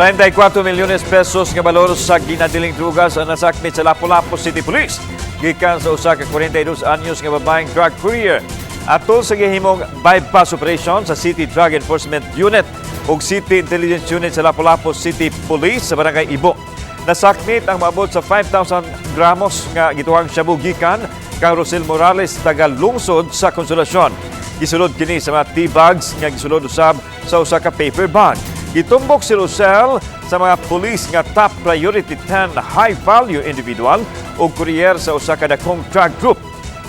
34 milyones pesos nga balor sa ginadiling drugas ang nasakmit sa Lapu-Lapu City Police. Gikan sa usa ka 42 anyos nga babaeng drug courier. Atol sa gihimong bypass operation sa City Drug Enforcement Unit ug City Intelligence Unit sa Lapu-Lapu City Police sa Barangay Ibo. Nasakmit ang maabot sa 5,000 gramos nga gituhang shabu gikan kang Rosel Morales taga lungsod sa Konsolasyon. Gisulod kini sa mga tea bags nga gisulod usab sa usa ka paper bag. Gitumbok si Rosel sa mga pulis nga top priority 10 high-value individual o courier sa usa ka dakong drug group.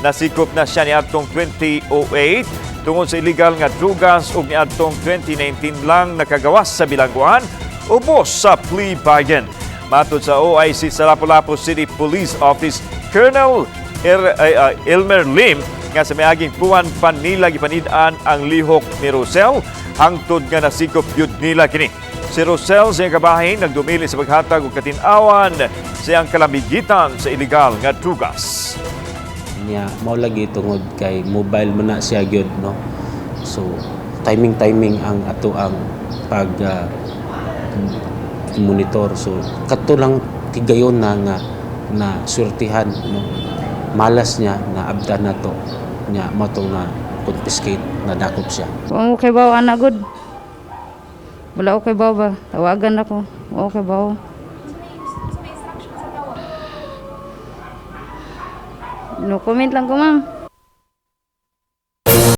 Nasikop na siya niadtong 2008 tungod sa illegal nga drugas ug niadtong 2019 lang nakagawas sa bilangguan ubos sa plea bargain. Matod sa OIC sa Lapu-Lapu City Police Office Colonel Elmer Lim nga sa miaging puwan pa nila gipanid-an ang lihok ni Rosel hangtod nga nasikop yun nila kini. Si Rosel sa kabahin nagdumili sa paghatag og katin-awan sa iyang kalamigitan sa illegal nga drugas. Niya mao lagi tungod kay mobile man na siya gyud, no. So timing ang ato ang pag monitor. So kadto lang tigayon na surtihan, no. Malas niya na abdan na to niya mato na confiscate na dakop siya. Okay ba anak good? Wala okay ba? Tawagan ako. Okay ba? No comment lang ko, ma'am.